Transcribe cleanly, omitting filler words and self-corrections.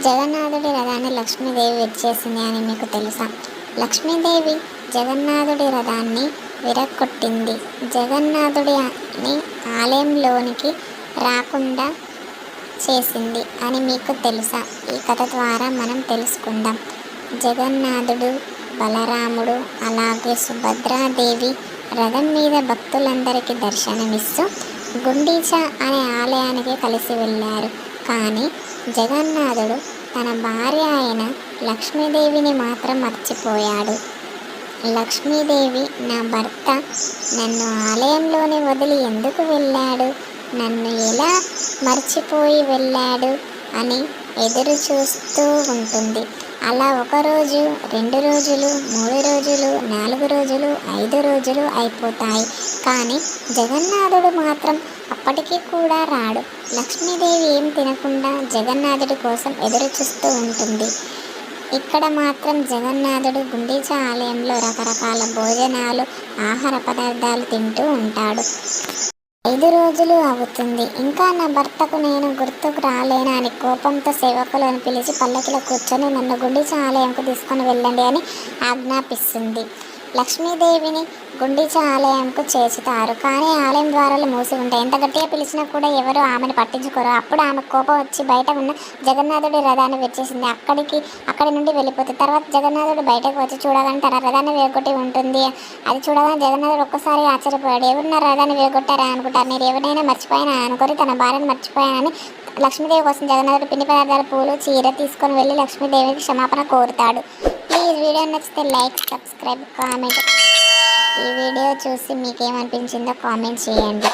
జగన్నాథుడి రథాన్ని లక్ష్మీదేవి విరిచేసింది అని మీకు తెలుసా? లక్ష్మీదేవి జగన్నాథుడి రథాన్ని విరగొట్టింది. జగన్నాథుడి ఆలయంలోనికి రాకుండా చేసింది అని మీకు తెలుసా? ఈ కథ ద్వారా మనం తెలుసుకుందాం. జగన్నాథుడు, బలరాముడు అలాగే సుభద్రాదేవి రథం మీద భక్తులందరికీ దర్శనమిస్తూ గుండీచా అనే ఆలయానికి కలిసి వెళ్ళారు. కానీ జగన్నాథుడు తన భార్య అయిన లక్ష్మీదేవిని మాత్రం మర్చిపోయాడు. లక్ష్మీదేవి, నా భర్త నన్ను ఆలయంలోనే వదిలి ఎందుకు వెళ్ళాడు, నన్ను ఎలా మర్చిపోయి వెళ్ళాడు అని ఎదురు చూస్తూ ఉంటుంది. అలా 1 రోజు, 2 రోజులు, 3 రోజులు, 4 రోజులు, 5 రోజులు అయిపోతాయి. కానీ జగన్నాథుడు మాత్రం అప్పటికీ కూడా రాడు. లక్ష్మీదేవి ఏం తినకుండా జగన్నాథుడి కోసం ఎదురు చూస్తూ ఉంటుంది. ఇక్కడ మాత్రం జగన్నాథుడు గుండీచా ఆలయంలో రకరకాల భోజనాలు, ఆహార పదార్థాలు తింటూ ఉంటాడు. 5 రోజులు అవుతుంది. ఇంకా నా భర్తకు నేను గుర్తుకు రాలేనా అని కోపంతో సేవకులను పిలిచి పల్లకిలో కూర్చొని నన్ను గుండీచా ఆలయంకు తీసుకొని వెళ్ళండి అని ఆజ్ఞాపిస్తుంది. లక్ష్మీదేవిని గుండీచా ఆలయంకు చేర్చుతారు. కానీ ఆలయం ద్వారాలు మూసి ఉంటాయి. ఎంత గట్టిగా పిలిచినా కూడా ఎవరు ఆమెను పట్టించుకోరు. అప్పుడు ఆమె కోపం వచ్చి బయట ఉన్న జగన్నాథుడి రథాన్ని విరిచేసింది. అక్కడి నుండి వెళ్ళిపోతుంది. తర్వాత జగన్నాథుడు బయటకు వచ్చి చూడగానే తన రథాన్ని విరగొట్టి ఉంటుంది. అది చూడగానే జగన్నాథుడు ఒక్కసారి ఆశ్చర్యపోయాడు. ఎవరు నా రథాన్ని విరగొట్టారా అనుకుంటారు, నేను ఎవరినైనా మర్చిపోయానా అనుకొని తన భార్యను మర్చిపోయానని లక్ష్మీదేవి కోసం జగన్నాథుడు పిండి పదార్థాలు, పూలు, చీర తీసుకొని వెళ్ళి లక్ష్మీదేవికి క్షమాపణ కోరుతాడు. ప్లీజ్ వీడియో నచ్చితే లైక్, సబ్స్క్రైబ్, కామెంట్. ఈ వీడియో చూసి మీకేమనిపించిందో కామెంట్ చేయండి.